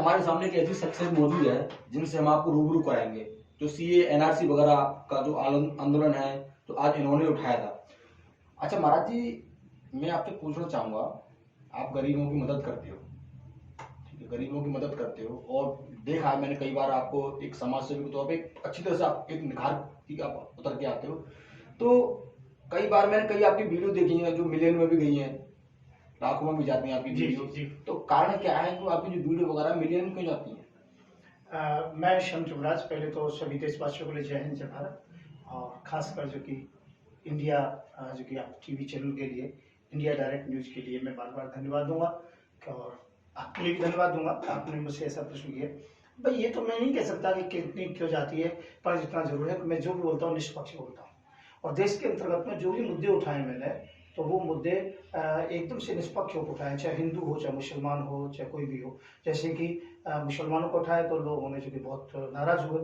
हमारे सामने एक ऐसी सक्सेस मौजूद है जिनसे हम आपको रूबरू कराएंगे। जो सीए एनआरसी वगैरह का जो आंदोलन है तो आज इन्होंने उठाया था। अच्छा महाराज जी, मैं आपसे पूछना चाहूंगा, आप गरीबों की मदद करते हो, ठीक है, गरीबों की मदद करते हो और देखा है मैंने कई बार आपको एक समाज सेवी के तौर पे अच्छी तरह से आप एक निखार की आप उतर के आते हो। तो कई बार मैंने कई आपकी वीडियो देखी है जो मिलियन में भी गई हैं, लाखों में भी जाती हैं आपकी वीडियो। तो कारण क्या है कि आपकी जो वीडियो वगैरह मिलियन में क्यों जाती है? मैं शम जुमराज, पहले तो सभी देशवासियों के लिए जय हिंद जय भारत, और खासकर जो कि इंडिया जो कि आप टीवी चैनल के लिए, इंडिया डायरेक्ट न्यूज के लिए मैं बार बार धन्यवाद दूंगा और आपके लिए भी धन्यवाद दूंगा। आपने मुझसे ऐसा प्रश्न किया भाई, ये तो मैं नहीं कह सकता कि कितनी क्यों जाती है, पर जितना जरूर है कि मैं जो भी बोलता हूँ निष्पक्ष बोलता हूँ। और देश के अंतर्गत में जो भी मुद्दे उठाए मैंने, तो वो मुद्दे एकदम से निष्पक्ष होकर उठाए, चाहे हिंदू हो, चाहे मुसलमान हो, चाहे कोई भी हो। जैसे कि मुसलमानों को उठाया तो लोगों ने जो कि बहुत नाराज हुए।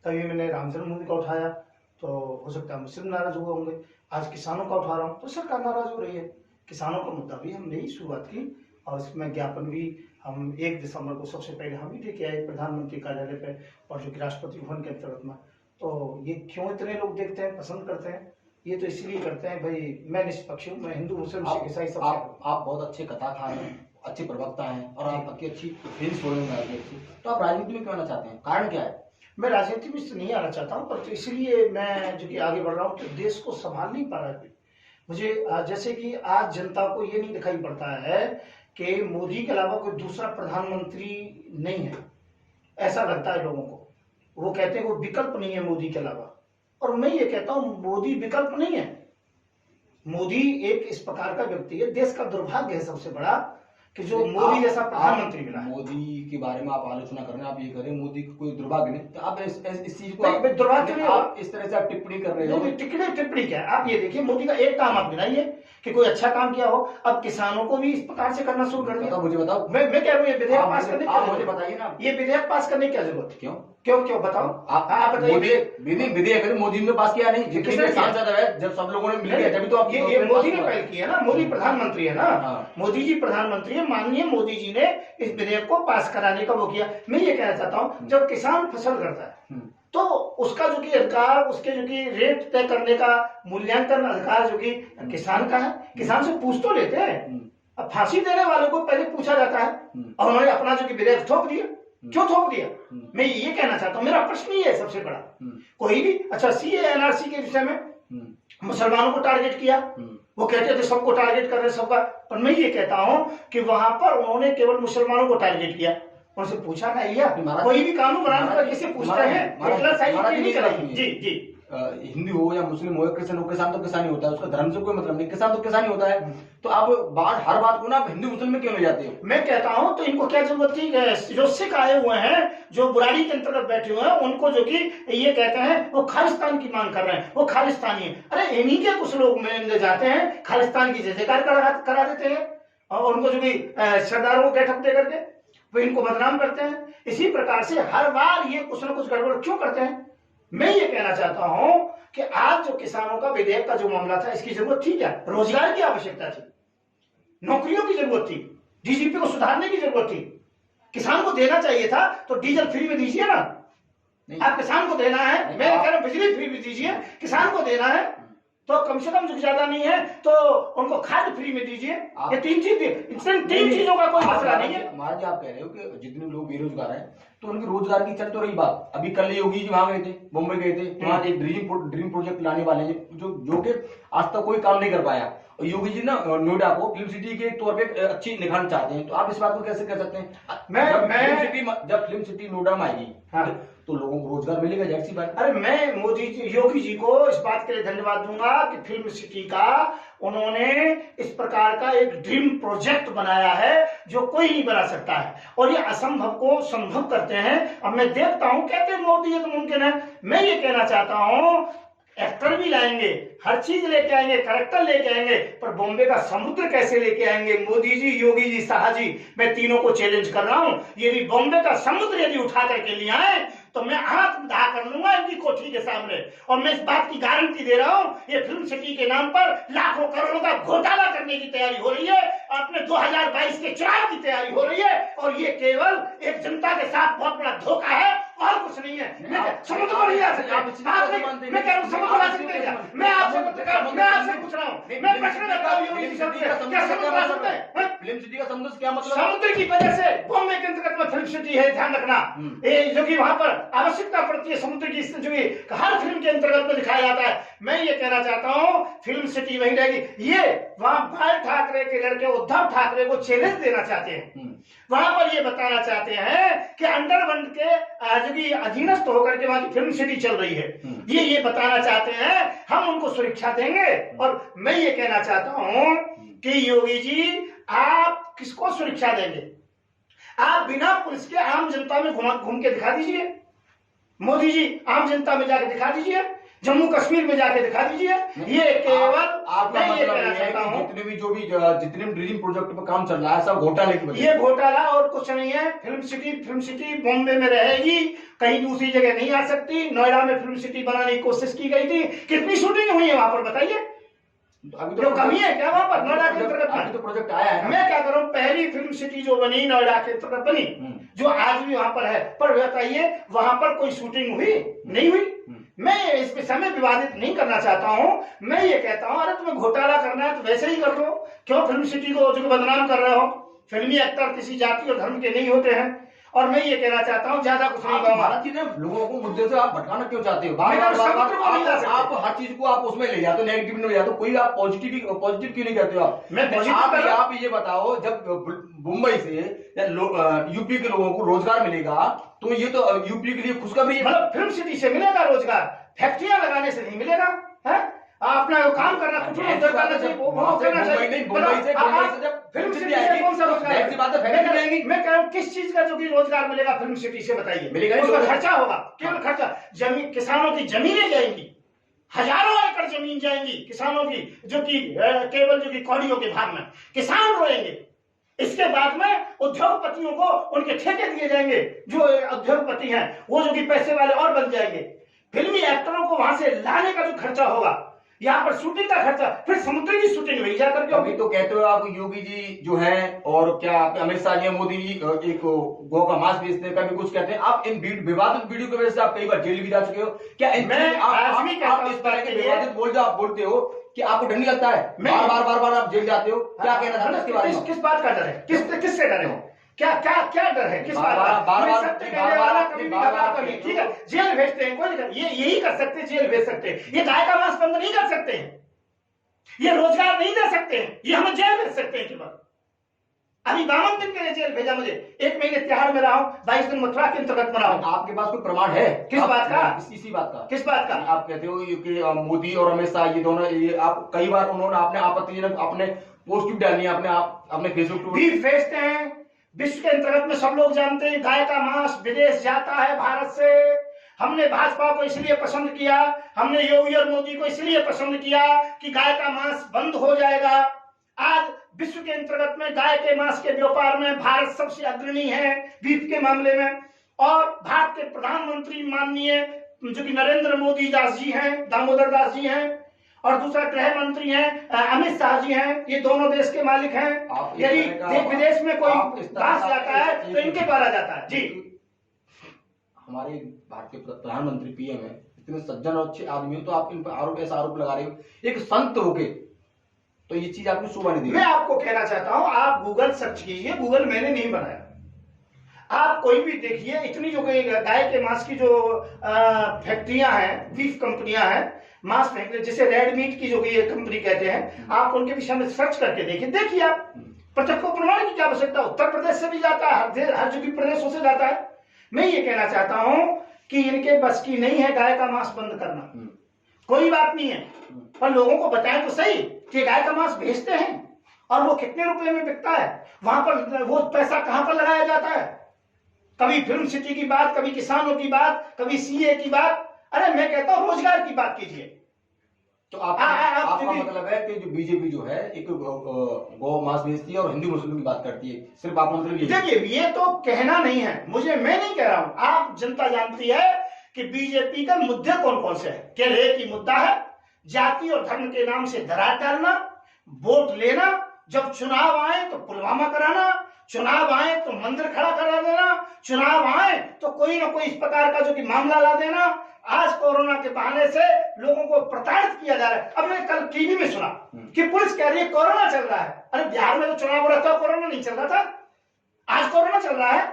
कभी मैंने राम जन्मभूमि का उठाया तो हो सकता है मुस्लिम नाराज हुए होंगे। आज किसानों का उठा रहा हूँ तो सरकार नाराज हो रही है। किसानों का मुद्दा भी हमने ही शुरुआत की और इसमें ज्ञापन भी हम 1 दिसंबर को सबसे पहले हम ही लेके आए प्रधानमंत्री कार्यालय पे, और जो कि राष्ट्रपति भवन के अंतर्गत में। तो ये क्यों इतने लोग देखते हैं, पसंद करते हैं? ये तो इसलिए करते हैं भाई, मैं निष्पक्ष हूँ, मैं हिंदू मुस्लिम सिख ईसाई सब। आप बहुत अच्छे कथाकार हैं, अच्छे प्रवक्ता हैं और आपकी अच्छी फिल्म फोड़ने में अच्छी। तो आप राजनीति में क्यों आना चाहते हैं, कारण क्या है? मैं राजनीति में नहीं आना चाहता हूँ, पर तो इसलिए मैं जो कि आगे बढ़ रहा हूँ कि देश को संभाल नहीं पा रहा है मुझे। जैसे कि आज जनता को ये नहीं दिखाई पड़ता है कि मोदी के अलावा कोई दूसरा प्रधानमंत्री नहीं है, ऐसा लगता है लोगों को। वो कहते हैं वो विकल्प नहीं है मोदी के अलावा, और मैं ये कहता हूं मोदी विकल्प नहीं है। मोदी एक इस प्रकार का व्यक्ति है, देश का दुर्भाग्य है सबसे बड़ा कि जो मोदी जैसा प्रधानमंत्री मिला। मोदी के बारे में आप आलोचना कर रहे हैं, आप ये करें मोदी को कोई दुर्भाग्य नहीं, तो आप इस चीज को दुर्भाग्य नहीं, आप इस तरह से आप टिप्पणी कर रहे हो। टिप्पणी क्या है? आप ये देखिए, मोदी का एक काम आप गिनाइए कि कोई अच्छा काम किया हो। अब किसानों को भी इस प्रकार से करना शुरू कर दिया। मुझे बताओ, मैं कह रहा हूँ ये विधेयक पास करने की, मुझे बताइए ना, ये विधेयक पास करने की क्या जरूरत? क्यों क्यों बताओ आप बताइए। विधेयक मोदी ने पास किया नहीं, जितने सांसद है जब सब लोगों ने मिलकर, तभी तो आप ये मोदी ने पहल की है ना। मोदी प्रधानमंत्री है ना, मोदी जी प्रधानमंत्री है। माननीय मोदी जी ने इस विधेयक को पास कराने का वो किया। मैं ये कहना चाहता हूँ, जब किसान फसल करता है तो उसका जो कि अधिकार, उसके जो कि रेट तय करने का मूल्यांकन अधिकार जो कि किसान का है। किसान से पूछ तो लेते हैं। अब फांसी देने वालों को पहले पूछा जाता है और उन्होंने अपना जो कि विधेयक थोप दिया। क्यों थोप दिया? मैं ये कहना चाहता हूँ, मेरा प्रश्न ये है सबसे बड़ा। कोई भी अच्छा सीए एनआरसी के विषय में मुसलमानों को टारगेट किया, वो कहते थे सबको टारगेट कर रहे सबका, पर मैं ये कहता हूं कि वहां पर उन्होंने केवल मुसलमानों को टारगेट किया। उनसे पूछा ना, या कोई भी कानून बनाने पर किसी पूछते हैं? जी जी, हिंदू हो या मुस्लिम हो या क्रिश्चियन हो, किसान तो किसान ही होता है, उसका धर्म से कोई मतलब नहीं, किसान तो किसान ही होता है। तो आप हर बात को ना हिंदू मुस्लिम में क्यों ले जाते हो? मैं कहता हूं तो इनको क्या जरूरत थी? जो सिख आए हुए हैं, जो बुराड़ी के अंतर्गत बैठे हुए हैं, उनको जो कि ये कहते हैं वो खालिस्तान की मांग कर रहे हैं, वो खालिस्तानी है। अरे इन्हीं के कुछ लोग में जाते हैं, खालिस्तान की जय जयकार करा देते हैं और उनको जो कि सरदारों को बैठक दे करके वो इनको बदनाम करते हैं। इसी प्रकार से हर बार ये कुछ ना कुछ गड़बड़ क्यों करते हैं? मैं ये कहना चाहता हूं कि आज जो किसानों का विधेयक का जो मामला था, इसकी जरूरत थी क्या? रोजगार की आवश्यकता थी, नौकरियों की जरूरत थी, डीजीपी को सुधारने की जरूरत थी। किसान को देना चाहिए था तो डीजल फ्री में दीजिए ना। आप किसान को देना है, मैं कह रहा हूं बिजली फ्री में दीजिए। किसान को देना है तो कम से कम जो ज्यादा नहीं है तो उनको खाद फ्री में दीजिए। ये तीन चीजों का कोई मसला नहीं है। महाराज आप कह रहे हो कि जितने लोग बेरोजगार हैं तो उनके रोजगार की चल तो रही बात। अभी कल योगी जी वहां गए थे, मुंबई गए थे, वहां एक ड्रीम प्रोजेक्ट लाने वाले हैं जो कि आज तक कोई काम नहीं कर पाया। और योगी जी ना नोएडा को फिल्म सिटी के तौर पे अच्छी निखारना चाहते हैं। तो आप इस बात को कैसे कर सकते हैं? जब फिल्म सिटी नोएडा में आएगी तो लोगों को रोजगार मिलेगा, जाहिर सी बात। अरे मैं मोदी जी, योगी जी को इस बात के लिए धन्यवाद दूंगा कि फिल्म सिटी का उन्होंने इस प्रकार का एक ड्रीम प्रोजेक्ट बनाया है जो कोई नहीं बना सकता है, और ये असंभव को संभव करते हैं। अब मैं देखता हूं, कहते हैं मोदी ये तो मुमकिन है। मैं ये कहना चाहता हूं, एक्टर भी लाएंगे, हर चीज लेके आएंगे, करेक्टर लेके आएंगे, पर बॉम्बे का समुद्र कैसे लेके आएंगे? मोदी जी, योगी जी, शाह जी, मैं तीनों को चैलेंज कर रहा हूं। यदि बॉम्बे का समुद्र यदि उठा करके ले आए तो मैं हाथ बढ़ा कर लूंगा इनकी कोठी के सामने। और मैं इस बात की गारंटी दे रहा हूं, ये फिल्म सिटी के नाम पर लाखों करोड़ों का घोटाला करने की तैयारी हो रही है। अपने 2022 के चुनाव की तैयारी हो रही है और ये केवल एक जनता के साथ बहुत बड़ा धोखा है और कुछ नहीं है। समुद्र को नहीं आ सकते, मैं कह रहा हूँ समुद्र आ सकते हैं क्या? मैं आपसे पत्रकार, मैं आपसे पूछ रहा हूँ, मैं प्रश्न करता हूँ योगी जी से, क्या समुद्र आ सकते हैं? फिल्म सिटी का समुद्र से क्या मतलब? समुद्र की वजह से बॉम्बे के अंतर्गत में फिल्म सिटी है, ध्यान रखना। ये जो कि वहां पर आवश्यकता पड़ती है समुद्र की, जो कि हर फिल्म के अंतर्गत में दिखाया जाता है। मैं ये कहना चाहता हूँ फिल्म सिटी वहीं रहेगी। ये वहां बाल ठाकरे के लड़के उद्धव ठाकरे को चैलेंज देना चाहते हैं, वहां पर ये बताना चाहते हैं कि अंडरवर्ल्ड के जो कि अधीनस्थ होकर के वहां की फिल्म सिटी चल रही है, ये बताना चाहते हैं हम उनको सुरक्षा देंगे। और मैं ये कहना चाहता हूं कि योगी जी आप किसको सुरक्षा देंगे? आप बिना पुलिस के आम जनता में घूम के दिखा दीजिए। मोदी जी आम जनता में जाके दिखा दीजिए, जम्मू कश्मीर में जाके दिखा दीजिए। ये केवल आपका मतलब ये है कि जितने भी ड्रीम प्रोजेक्ट पर काम चल रहा है सब घोटाले की वजह। ये घोटाला और कुछ नहीं है। फिल्म सिटी बॉम्बे में रहेगी, कहीं दूसरी जगह नहीं आ सकती। नोएडा में फिल्म सिटी बनाने की कोशिश की गई थी, कितनी शूटिंग हुई है वहां पर बताइए? अभी तो कमी है क्या वहां पर? नोएडा के अंतर्गत अभी तो प्रोजेक्ट आया है। मैं क्या करूं, पहली फिल्म सिटी जो बनी नोएडा के अंतर्गत बनी, जो आज भी वहां पर है, पर बताइए वहां पर कोई शूटिंग हुई? नहीं हुई। मैं इस विषय में विवादित नहीं करना चाहता हूं। मैं ये कहता हूं अरे तुम्हें घोटाला करना है तो वैसे ही कर लो, क्यों फिल्म सिटी को जो बदनाम कर रहे हो? फिल्मी एक्टर किसी जाति और धर्म के नहीं होते हैं। और मैं ये कहना चाहता हूँ, ज्यादा कुछ नहीं कहूंगा। लोगों को मुद्दे से आप भटकाना क्यों चाहते हो? आप हर चीज को आप उसमें ले जाते हो, नेगेटिव में ले जाते हो। कोई आप पॉजिटिव क्यों नहीं करते हो? आप ये बताओ, जब मुंबई से या यूपी के लोगों को रोजगार मिलेगा तो ये तो यूपी के लिए खुशखबरी है। मतलब फिल्म सिटी से मिलेगा रोजगार, फैक्ट्रियां लगाने से नहीं मिलेगा है? अपना काम करना, कुछ करना चाहिए, वो करना चाहिए। फिल्म सिटी से कौन सा रोजगार? मैं कह रहा हूँ किस चीज का जो भी रोजगार मिलेगा फिल्म सिटी से बताइए? मिलेगा, उसका खर्चा होगा, केवल खर्चा। जमीन, किसानों की जमीनें जाएंगी, हजारों एकड़ जमीन जाएंगी किसानों की, जो कि केवल जो कि कौड़ियों के भाग में किसान रोएंगे। इसके बाद में उद्योगपतियों को उनके ठेके दिए जाएंगे, जो उद्योगपति हैं वो जो कि पैसे वाले और बन जाएंगे। फिल्मी एक्टरों को वहां से लाने का जो खर्चा होगा, यहाँ पर शूटिंग का खर्चा, फिर समुद्र की शूटिंग वही जाकर के। अभी तो कहते हो आप योगी जी जो है और क्या अमित शाह जी, मोदी जी एक गौ का मांस बेचते हैं, कभी कुछ कहते हैं। आप इन विवादित वीडियो की वजह से आप कई बार जेल भी जा चुके हो। क्या आप इस तरह के विवादित आप बोलते हो कि आपको डर नहीं लगता है? बार आप जेल जाते हो, क्या कहना चाहते हैं इसके बारे में? किस बात का डर है? किससे डरे हो? क्या डर है? किस बात का? ठीक है, जेल भेजते हैं, कोई नहीं, ये यही कर सकते, जेल भेज सकते हैं। ये गाय का मांस बंद नहीं कर सकते हैं, ये रोजगार नहीं दे सकते हैं, ये हमें जेल भेज सकते हैं केवल। अभी 52 दिन के लिए जेल भेजा मुझे, 1 महीने तिहाड़ में रहा हूं, 22 दिन मथुरा के अंतर्गत में रहा हूं। आपके पास कोई प्रमाण है? किस बात का? इसी बात का। किस बात का? आप कहते हो कि मोदी और अमित शाह ये दोनों, ये आप कई बार उन्होंने आपने आपत्तिजनक अपने पोस्ट भी डाली है अपने फेसबुक भी भेजते हैं। विश्व के अंतर्गत में सब लोग जानते हैं गाय का मांस विदेश जाता है भारत से। हमने भाजपा को इसलिए पसंद किया, हमने योगी और मोदी को इसलिए पसंद किया कि गाय का मांस बंद हो जाएगा। आज विश्व के अंतर्गत में गाय के मांस के व्यापार में भारत सबसे अग्रणी है बीफ के मामले में। और भारत के प्रधानमंत्री माननीय जो कि नरेंद्र मोदी दास जी हैं, दामोदर दास जी हैं, और दूसरा गृह मंत्री हैं अमित शाह जी हैं। ये दोनों देश के मालिक हैं। यदि विदेश में कोई दास जाता है तो इनके द्वारा जाता है। जी, हमारे भारत के प्रधानमंत्री पीएम है, इतने सज्जन और अच्छे आदमी हो, तो आप इन पर ऐसा आरोप लगा रहे हो एक संत होके, तो ये चीज आपको शोभा नहीं दी। मैं आपको कहना चाहता हूं, आप गूगल सर्च कीजिए, गूगल मैंने नहीं बनाया। आप कोई भी देखिए, इतनी जो गाय के मांस की जो फैक्ट्रियां हैं, बीफ कंपनियां हैं, मांस फेंकने, जिसे रेड मीट की जो ये कंपनी कहते हैं, आप उनके विषय में सर्च करके देखिए आप प्रत्यक्ष को प्रमाण की क्या आवश्यकता? उत्तर प्रदेश से भी जाता है, हर जो भी प्रदेशों से जाता है। मैं ये कहना चाहता हूं कि इनके बस की नहीं है गाय का मांस बंद करना, कोई बात नहीं है, पर लोगों को बताएं तो सही कि गाय का मांस भेजते हैं और वो कितने रुपए में बिकता है, वहां पर वो पैसा कहां पर लगाया जाता है। कभी फिल्म सिटी की बात, कभी किसानों की बात, कभी सीए की बात। अरे मैं कहता हूं रोजगार की बात कीजिए। तो आपका मतलब है कि जो बीजेपी जो है एक गौ मांस बेचती है और हिंदू मुस्लिम की बात करती है, सिर्फ आप मतलब ये? देखिए, ये तो कहना नहीं है मुझे, मैं नहीं कह रहा हूं, आप जनता जानती है कि बीजेपी का मुद्दे कौन कौन से है। केवल एक ही मुद्दा है, जाति और धर्म के नाम से दरार डालना, वोट लेना, जब चुनाव आए तो पुलवामा कराना, चुनाव आए तो मंदिर खड़ा करा देना, चुनाव आए तो कोई ना कोई इस प्रकार का जो कि मामला ला देना। आज कोरोना के बहाने से लोगों को प्रताड़ित किया जा रहा है। अब मैं कल टीवी में सुना कि पुलिस कह रही है कोरोना चल रहा है। अरे बिहार में तो चुनाव हो रहा था, कोरोना नहीं चल रहा था। आज कोरोना चल रहा है,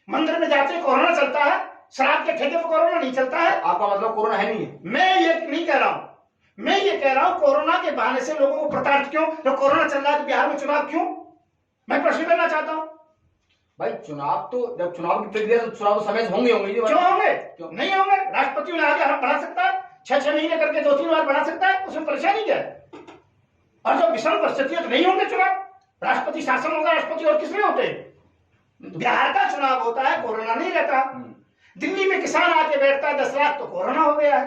मंदिर में जाते हैं कोरोना चलता है, शराब के ठेके पर कोरोना नहीं चलता है। आपका मतलब कोरोना है नहीं है? मैं ये नहीं कह रहा हूं, मैं ये कह रहा हूं कोरोना के बहाने से लोगों को प्रताड़ित क्यों? जब कोरोना चल रहा है तो बिहार में चुनाव क्यों? मैं प्रश्न करना चाहता हूं। भाई चुनाव तो जब चुनाव की प्रक्रिया तो चुनाव तो समय से होंगे होंगे ये बात। क्यों होंगे? क्यों? नहीं होंगे। राष्ट्रपति ने आगे बढ़ा सकता है, 6-6 महीने करके 2-3 बार बढ़ा सकता है, उसमें परेशानी क्या है? और जब विषम परिस्थिति है तो नहीं होंगे चुनाव, राष्ट्रपति शासन होगा, राष्ट्रपति और किसमें होते हैं? बिहार का चुनाव होता है, कोरोना नहीं रहता। दिल्ली में किसान आके बैठता है 10 लाख तो कोरोना हो गया है।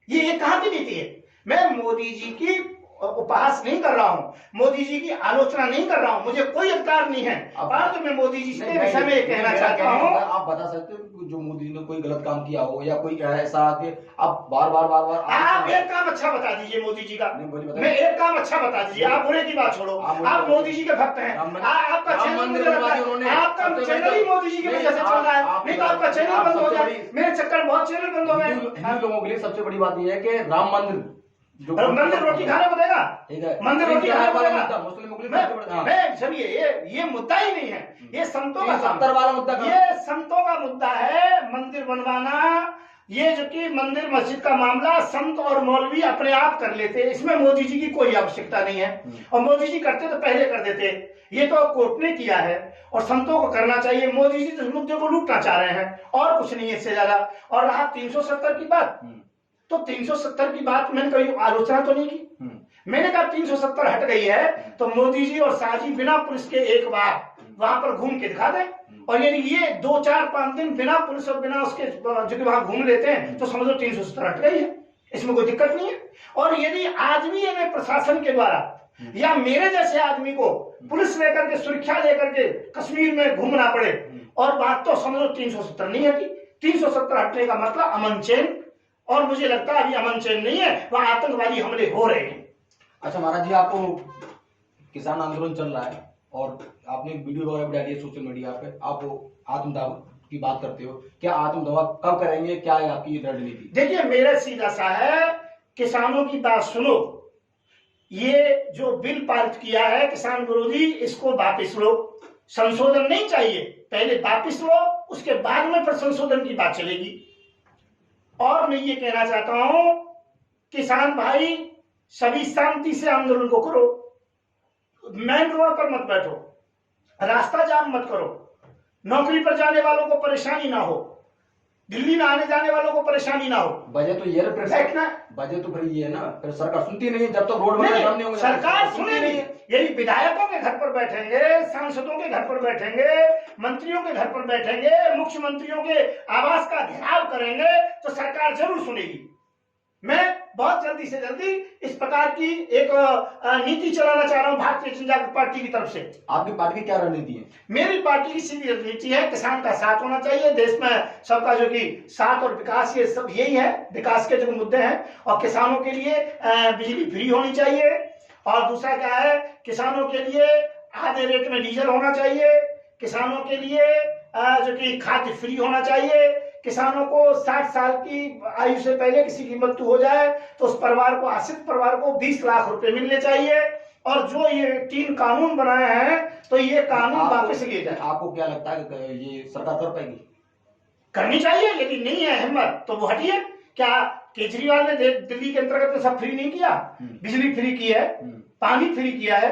ये कहां की नीति है? मैं मोदी जी की उपहास नहीं कर रहा हूं, मोदी जी की आलोचना नहीं कर रहा हूं, मुझे कोई अधिकार नहीं है। परंतु मैं मोदी जी के विषय में ये कहना चाहता हूं। आप बता सकते हो कि जो मोदी जी ने कोई गलत काम किया हो या कोई ऐसा कि आप बार बार आप एक काम अच्छा बता दीजिए मोदी जी का। मैं एक काम अच्छा बता दीजिए, आप बुरे की बात छोड़ो। आप मोदी जी के भक्त हैं, आपका चैनल ही मोदी जी की वजह से चल रहा है, नहीं तो आपका चैनल बंद हो गया। मेरे चक्कर बहुत चैनल बंद हो गए। हिंदू लोगों के लिए सबसे बड़ी बात यह है कि राम मंदिर जो मंदिर रोटी खाने को देगा, मंदिर रोटी खाने को देगा। मुस्लिम सुनिए, ये मुद्दा ही नहीं है, ये संतों का 70 वाला मुद्दा, ये संतों का मुद्दा है। मंदिर बनवाना, ये जो कि मंदिर मस्जिद का मामला संत और मौलवी अपने आप कर लेते, इसमें मोदी जी की कोई आवश्यकता नहीं है। और मोदी जी करते तो पहले कर देते, ये तो कोर्ट ने किया है और संतों को करना चाहिए। मोदी जी तो इस मुद्दे को लूटना चाह रहे हैं और कुछ नहीं है इससे ज्यादा। और रहा 370 की बात, तो 370 की बात मैंने कभी आलोचना तो नहीं की। मैंने कहा 370 हट गई है तो मोदी जी और शाह जी बिना पुलिस के एक बार वहां पर घूम के दिखा दें। और यदि ये 2-4-5 दिन बिना पुलिस और बिना उसके जो कि वहां घूम लेते हैं तो समझो 370 हट गई है, इसमें कोई दिक्कत नहीं है। और यदि आदमी में प्रशासन के द्वारा या मेरे जैसे आदमी को पुलिस लेकर के सुरक्षा लेकर के कश्मीर में घूमना पड़े और बात तो समझो 370 नहीं हटी। 370 हटने का मतलब अमन चैन, और मुझे लगता है अभी अमन चैन नहीं है, वहां आतंकवादी हमले हो रहे हैं। अच्छा महाराज जी, आपको किसान आंदोलन चल रहा है और आपने एक वीडियो वगैरह भी डाली है सोशल मीडिया पे, आप आत्मदाह की बात करते हो, क्या आत्मदाह कब करेंगे, क्या है आपकी रणनीति? देखिए मेरा सीधा सा है, किसानों की बात सुनो। ये जो बिल पारित किया है किसान विरोधी, इसको वापिस लो। संशोधन नहीं चाहिए, पहले वापिस लो, उसके बाद में फिर संशोधन की बात चलेगी। और मैं ये कहना चाहता हूं, किसान भाई सभी शांति से आंदोलन को करो, मेन रोड पर मत बैठो, रास्ता जाम मत करो, नौकरी पर जाने वालों को परेशानी ना हो, दिल्ली में आने जाने वालों को परेशानी ना हो। वजह तो ये बैठना, वजह तो फिर ये है ना, फिर सरकार सुनती नहीं है जब तक रोड नहीं होंगे। सरकार सुनेगी। यदि विधायकों के घर पर बैठेंगे, सांसदों के घर पर बैठेंगे, मंत्रियों के घर पर बैठेंगे, मुख्यमंत्रियों के आवास का घेराव करेंगे तो सरकार जरूर सुनेगी। मैं बहुत जल्दी से जल्दी इस प्रकार की एक नीति चलाना चाह रहा हूं भारतीय जनता पार्टी की तरफ से। आपकी पार्टी की क्या रणनीति है? मेरी पार्टी की सीधी रणनीति है, किसान का साथ होना चाहिए, देश में सबका जो कि साथ और विकास, ये सब यही है, विकास के जो मुद्दे हैं। और किसानों के लिए बिजली फ्री होनी चाहिए, और दूसरा क्या है, किसानों के लिए आधे रेट में डीजल होना चाहिए, किसानों के लिए जो कि खाद्य फ्री होना चाहिए, किसानों को 60 साल की आयु से पहले किसी की मृत्यु हो जाए तो उस परिवार को, आश्रित परिवार को 20 लाख रुपए मिलने चाहिए। और जो ये 3 कानून बनाए हैं तो ये कानून वापस लिए जाए। आपको क्या लगता है कि ये सरकार कर पाएगी? करनी चाहिए, यदि नहीं है हिम्मत तो वो हटिए। क्या केजरीवाल ने दिल्ली के अंतर्गत सब फ्री नहीं किया? बिजली फ्री की है, पानी फ्री किया है,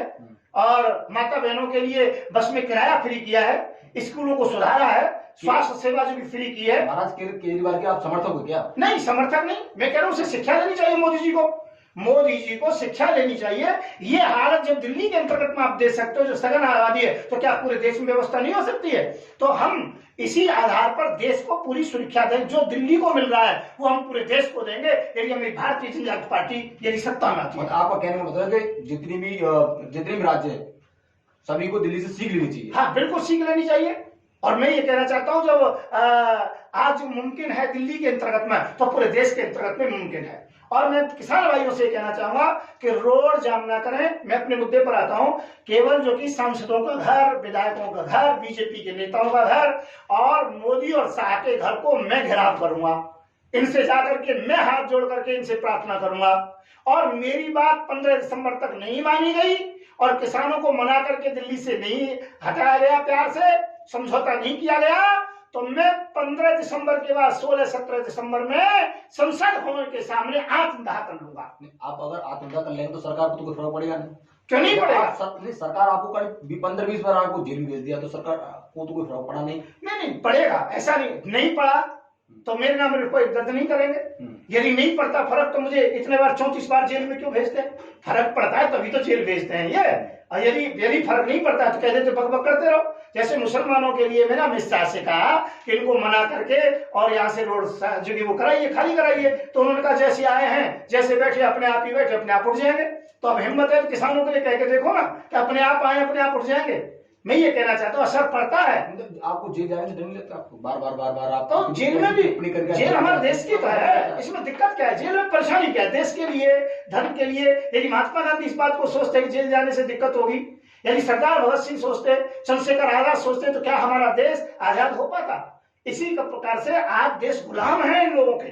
और माता बहनों के लिए बस में किराया फ्री किया है, स्कूलों को सुधारा है, स्वास्थ्य सेवा जो भी फ्री की है। महाराज केजरीवाल के आप समर्थक हो क्या? नहीं, समर्थक नहीं, मैं कह रहा हूं उसे शिक्षा लेनी चाहिए मोदी जी को। मोदी जी को शिक्षा लेनी चाहिए। ये हालत जब दिल्ली के अंतर्गत में आप दे सकते हो, जो सघन आबादी है, तो क्या पूरे देश में व्यवस्था नहीं हो सकती है? तो हम इसी आधार पर देश को पूरी सुरक्षा दें, जो दिल्ली को मिल रहा है वो हम पूरे देश को देंगे यदि हमारी भारतीय जनता पार्टी यदि सत्ता में आती है। आपका कहने का मतलब है कि जितनी भी राज्य है सभी को दिल्ली से सीख लेनी चाहिए। हाँ, बिल्कुल सीख लेनी चाहिए। और मैं ये कहना चाहता हूं, जब आज मुमकिन है दिल्ली के अंतर्गत में, तो पूरे देश के अंतर्गत में मुमकिन है। और मैं किसान भाइयों से कहना चाहूंगा कि रोड जाम ना करें। मैं अपने मुद्दे पर आता हूं। केवल जो कि सांसदों का घर, विधायकों का घर, बीजेपी के नेताओं का घर और मोदी और शाह के घर को मैं घेराव करूंगा। इनसे जाकर के मैं हाथ जोड़ करके इनसे प्रार्थना करूंगा। और मेरी बात 15 दिसंबर तक नहीं मानी गई और किसानों को मना करके दिल्ली से नहीं हटाया गया, प्यार से समझौता नहीं किया गया, तो मैं 15 दिसंबर के बाद 16-17 दिसंबर में संसद भवन के सामने आत्मदाह कर लूंगा। आप अगर आत्मदाह कर लेंगे तो सरकार को तो कोई फर्क पड़ेगा नहीं। क्यों नहीं पड़ेगा? सरकार आपको करीब 15-20 बार आपको जेल में भेज दिया, तो सरकार को तो कोई फर्क पड़ा नहीं। नहीं पड़ेगा, ऐसा नहीं पड़ा तो मेरे नाम पर कोई दर्ज नहीं करेंगे। यदि नहीं पड़ता फर्क तो मुझे इतने बार 34 बार जेल में क्यों भेजते हैं? फर्क पड़ता है तभी तो जेल भेजते हैं ये। और यदि फर्क नहीं पड़ता तो कह देते बकबक करते रहो। जैसे मुसलमानों के लिए मैंने अमित शाह से कहा कि इनको मना करके और यहाँ से रोड जो कि वो कराइए, खाली कराइए, तो उन्होंने कहा जैसे आए हैं, जैसे बैठे अपने आप ही बैठे अपने आप उठ जाएंगे। तो अब हिम्मत है किसानों के लिए कह के देखो ना कि अपने आप आए अपने आप उठ जाएंगे। मैं ये कहना चाहता हूँ असर पड़ता है। आपको जेल जाने से नहीं लगता? आपको बार आप तो जेल में भी जेल हमारे देश की तो है, इसमें दिक्कत क्या है? जेल में परेशानी क्या है? देश के लिए, धर्म के लिए। यदि महात्मा गांधी इस बात को सोचते हैं कि जेल जाने से दिक्कत होगी, यदि सरदार भगत सिंह सोचते, चंद्रशेखर आजाद सोचते, तो क्या हमारा देश आजाद हो पाता? इसी का प्रकार से आज देश गुलाम है इन लोगों के।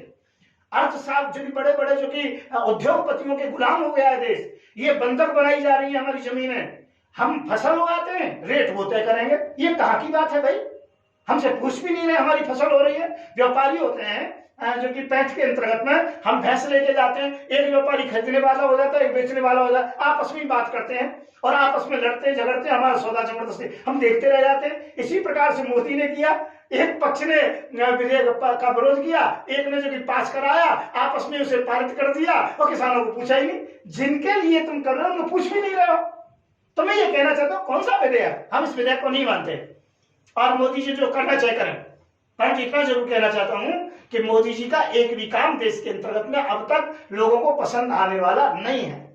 अर्थशास्त्र जो कि बड़े बड़े जो कि उद्योगपतियों के गुलाम हो गया है देश। ये बंधक बनाई जा रही है हमारी जमीनें। हम फसल उगाते हैं, रेट वो तय करेंगे। ये कहाँ की बात है भाई? हमसे पूछ भी नहीं रहे हमारी फसल हो रही है। व्यापारी होते हैं जो कि पैठ के अंतर्गत में हम भैंस लेके जाते हैं, एक व्यापारी खरीदने वाला हो जाता है, एक बेचने वाला हो जाता है, आपस में बात करते हैं और आपस में लड़ते झगड़ते, हमारा सौदा जबरदस्ती हम देखते रह जाते हैं। इसी प्रकार से मोदी ने किया। एक पक्ष ने विधेयक का विरोध किया, एक ने जो कि पास कराया, आपस में उसे पारित कर दिया और किसानों को पूछा ही नहीं। जिनके लिए तुम कर रहे हो उनको पूछ भी नहीं रहे हो। तो मैं ये कहना चाहता हूं कौन सा विधेयक? हम इस विधेयक को नहीं मानते और मोदी जी जो करना चाहे करें। परंतु इतना जरूर कहना चाहता हूं कि मोदी जी का एक भी काम देश के अंतर्गत में अब तक लोगों को पसंद आने वाला नहीं है।